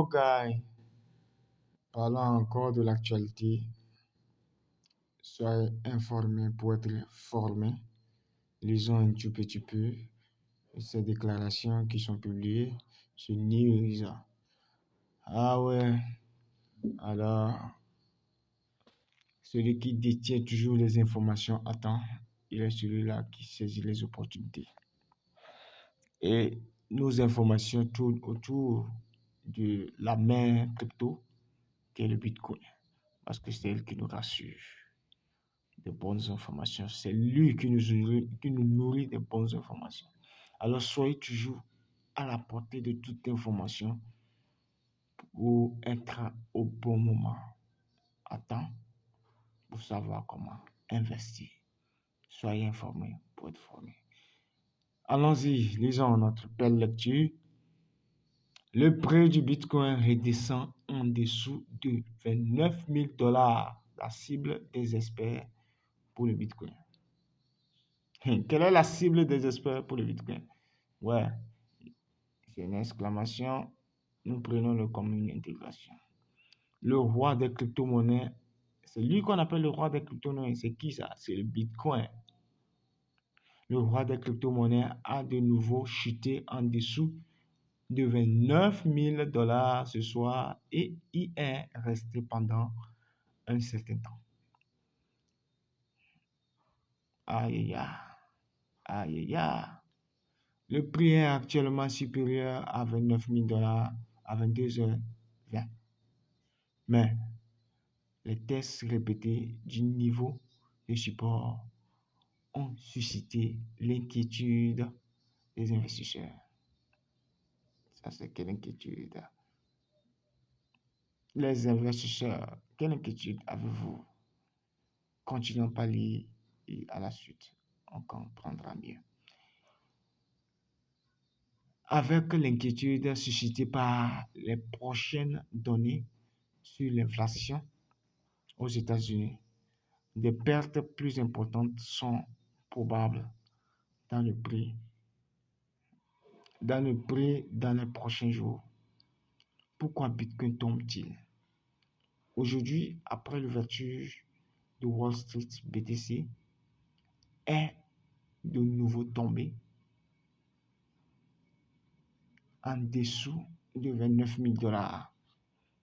Hello guys, parlons encore de l'actualité. Soyez informés pour être formés. Lisons un tout petit peu ces déclarations qui sont publiées sur News. Ah ouais, alors celui qui détient toujours les informations à temps, il est celui-là qui saisit les opportunités. Et nos informations tournent autour de la main crypto qui est le Bitcoin. Parce que c'est elle qui nous rassure des bonnes informations. C'est lui qui nous nourrit des bonnes informations. Alors soyez toujours à la portée de toute information pour être au bon moment, à temps, pour savoir comment investir. Soyez informés pour être formés. Allons-y, lisons notre belle lecture. Le prix du Bitcoin redescend en dessous de 29 000 $, la cible des experts pour le Bitcoin. Quelle est la cible des experts pour le Bitcoin? Ouais, c'est une exclamation. Nous prenons-le comme une intégration. Le roi des crypto-monnaies, c'est lui qu'on appelle le roi des crypto-monnaies. C'est qui ça? C'est le Bitcoin. Le roi des crypto-monnaies a de nouveau chuté en dessous de 29 000 $ ce soir et y est resté pendant un certain temps. Aïe, aïe, aïe, aïe. Le prix est actuellement supérieur à 29 000 $ à 22h20. Mais les tests répétés du niveau de support ont suscité l'inquiétude des investisseurs. Ça, c'est quelle inquiétude? Les investisseurs, quelle inquiétude avez-vous? Continuons par lire et à la suite, on comprendra mieux. Avec l'inquiétude suscitée par les prochaines données sur l'inflation aux États-Unis, des pertes plus importantes sont probables dans le prix dans les prochains jours. Pourquoi Bitcoin tombe-t-il? Aujourd'hui, après l'ouverture de Wall Street, BTC est de nouveau tombé en dessous de 29 000 $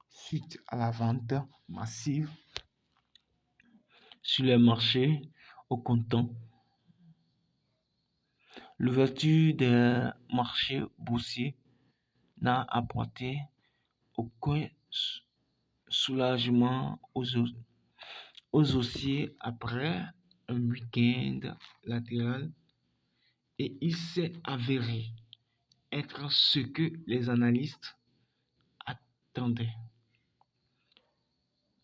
suite à la vente massive sur les marchés au comptant. L'ouverture des marchés boursiers n'a apporté aucun soulagement aux haussiers après un week-end latéral et il s'est avéré être ce que les analystes attendaient.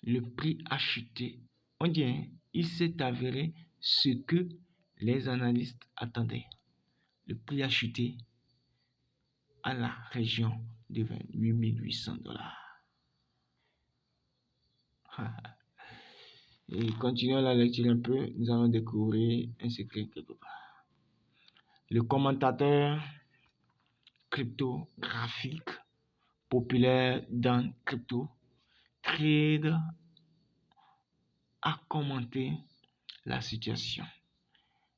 Le prix a chuté. On dirait, il s'est avéré ce que les analystes attendaient. Le prix a chuté à la région de 28 800 $. Et continuons la lecture un peu, nous allons découvrir un secret quelque part. Le commentateur cryptographique populaire dans Crypto Trade a commenté la situation,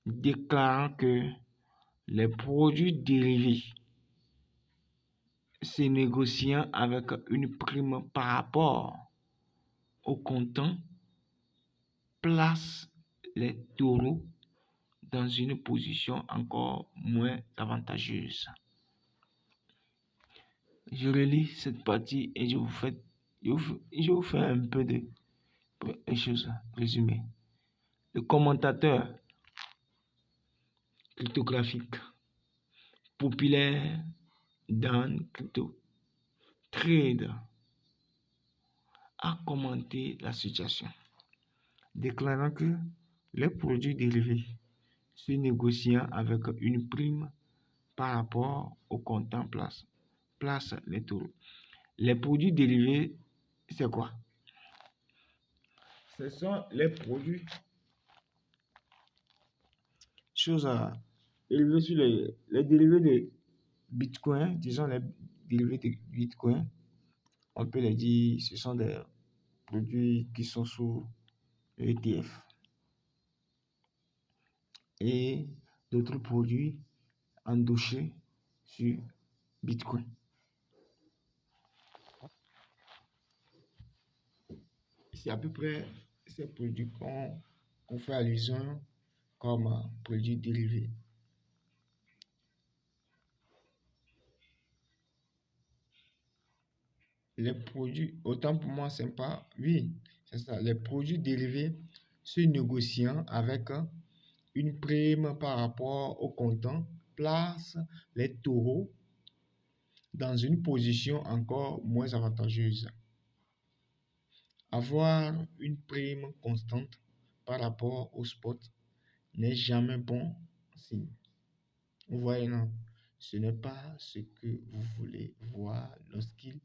déclarant que les produits dérivés se négociant avec une prime par rapport au comptant place les taureaux dans une position encore moins avantageuse. Je relis cette partie et je vous fais un peu de choses résumées. Le commentateur cryptographique populaire dans Crypto Trade a commenté la situation, déclarant que les produits dérivés se négociant avec une prime par rapport au comptant place les taureaux. Les produits dérivés, c'est quoi? Ce sont les produits, choses à élever sur les dérivés de Bitcoin, disons les dérivés de Bitcoin, on peut les dire, ce sont des produits qui sont sous ETF. Et d'autres produits endossés sur Bitcoin. C'est à peu près ces produits qu'on fait allusion comme produits dérivés. Les produits, autant pour moi, c'est pas, oui, c'est ça. Les produits dérivés se négociant avec une prime par rapport au comptant place les taureaux dans une position encore moins avantageuse. Avoir une prime constante par rapport au spot n'est jamais bon signe. Vous voyez, non? Ce n'est pas ce que vous voulez voir lorsqu'il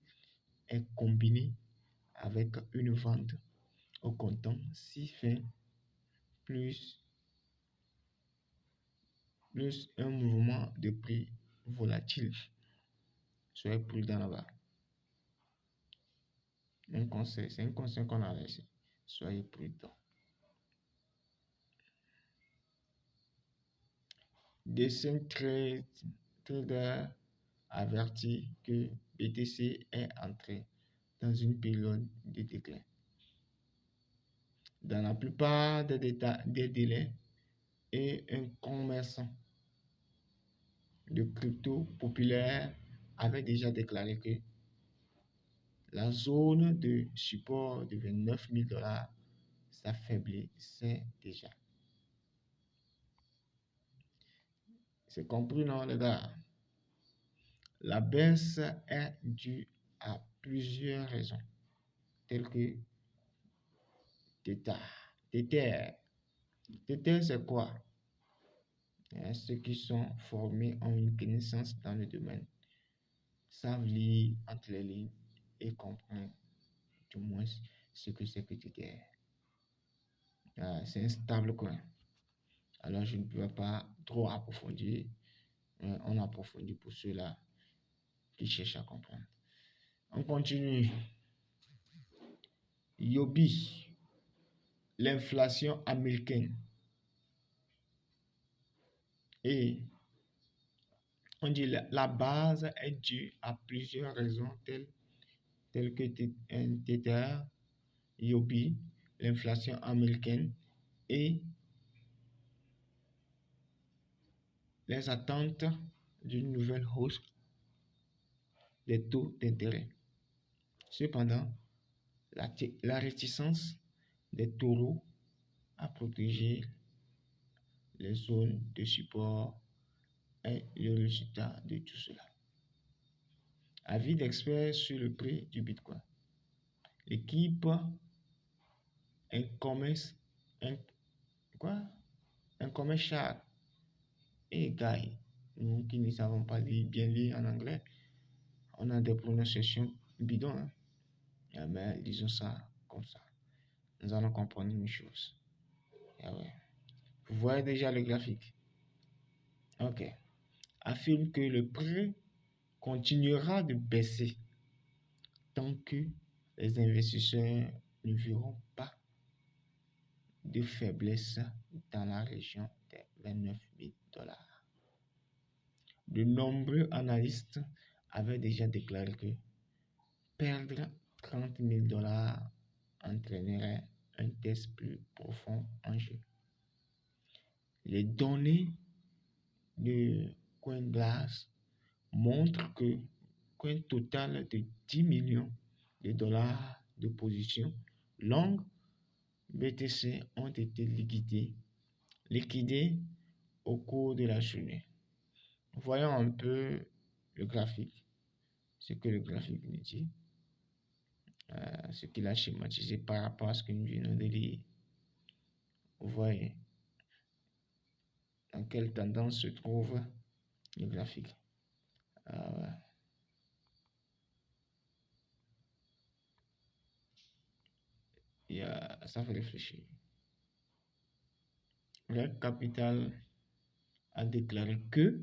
est combiné avec une vente au comptant si fin plus un mouvement de prix volatile. Soyez prudent là-bas. Un conseil, c'est un conseil qu'on a laissé. Soyez prudent. Dessin Trader avertit que BTC est entré dans une période de déclin. Dans la plupart des délais, et un commerçant de crypto populaire avait déjà déclaré que la zone de support de 29 000 $ s'affaiblissait déjà. C'est compris, non, les gars? La baisse est due à plusieurs raisons, telles que Tether. Tether, c'est quoi? Ceux qui sont formés ont une connaissance dans le domaine, savent lire entre les lignes et comprendre du moins ce que c'est que Tether. C'est un stable coin. Alors je ne peux pas trop approfondir. On approfondit pour ceux-là qui cherchent à comprendre. On continue. Yobi, l'inflation américaine. Et on dit la base est due à plusieurs raisons telles que Tether, Yobi, l'inflation américaine et les attentes d'une nouvelle hausse des taux d'intérêt. Cependant, la réticence des taureaux à protéger les zones de support est le résultat de tout cela. Avis d'experts sur le prix du Bitcoin. L'équipe Incommercial et Guy, nous qui ne savons pas bien lire en anglais, on a des prononciations bidons, hein? Mais disons ça comme ça. Nous allons comprendre une chose. Ouais. Vous voyez déjà le graphique. Ok. Affirme que le prix continuera de baisser tant que les investisseurs ne verront pas de faiblesse dans la région des 29 000 $. De nombreux analystes avaient déjà déclaré que perdre 30 000 $ entraînerait un test plus profond en jeu. Les données de CoinGlass montrent que qu'un total de 10 millions de dollars de positions longues BTC ont été liquidés au cours de la journée. Voyons un peu le graphique, ce que le graphique nous dit, ce qu'il a schématisé par rapport à ce que nous venons de lire. Vous voyez dans quelle tendance se trouve le graphique. Ça fait réfléchir. Red Capital a déclaré que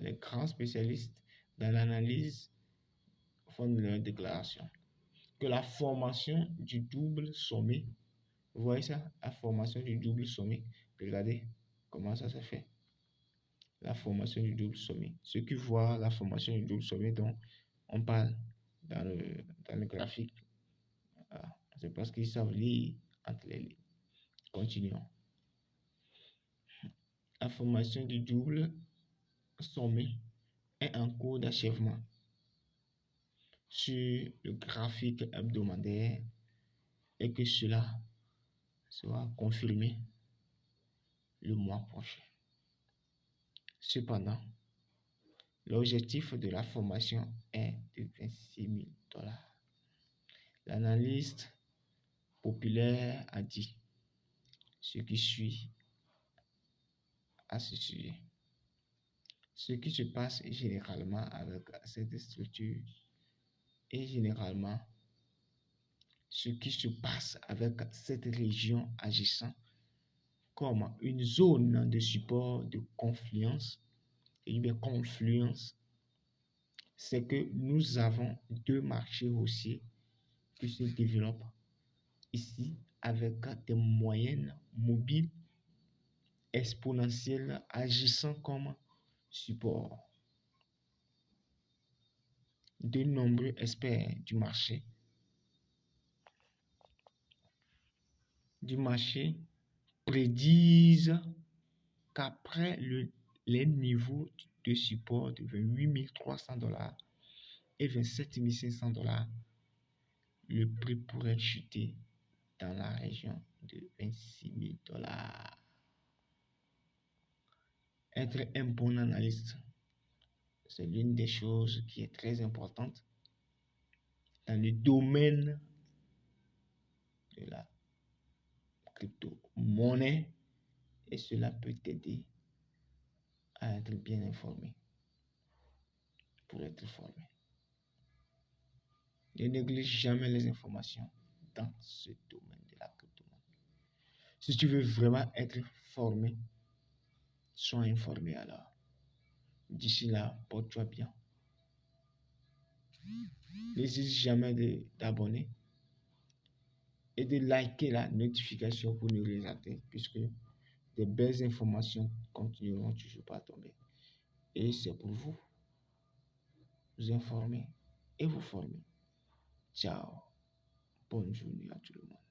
les grands spécialistes dans l'analyse font leur déclaration que la formation du double sommet, vous voyez ça, la formation du double sommet, regardez comment ça se fait. La formation du double sommet. Ceux qui voient la formation du double sommet dont on parle dans le graphique, c'est parce qu'ils savent lire entre les lignes. Continuons. La formation du double sommet est en cours d'achèvement sur le graphique hebdomadaire et que cela sera confirmé le mois prochain. Cependant, l'objectif de la formation est de 26 000 $. L'analyste populaire a dit ce qui suit à ce sujet. Ce qui se passe généralement avec cette structure et généralement ce qui se passe avec cette région agissant comme une zone de support de confluence, c'est que nous avons deux marchés haussiers qui se développent ici avec des moyennes mobiles exponentielles agissant comme support. De nombreux experts du marché prédisent qu'après les niveaux de support de 28 300 $ et 27 500 $, le prix pourrait chuter dans la région de 26 000 $. Être un bon analyste, c'est l'une des choses qui est très importante dans le domaine de la crypto-monnaie et cela peut t'aider à être bien informé pour être formé. Ne néglige jamais les informations dans ce domaine de la crypto-monnaie. Si tu veux vraiment être formé, sois informé alors. D'ici là, porte-toi bien. N'hésite jamais d'abonner et de liker la notification pour ne rien rater, puisque des belles informations continueront toujours pas à tomber. Et c'est pour vous informer et vous former. Ciao. Bonne journée à tout le monde.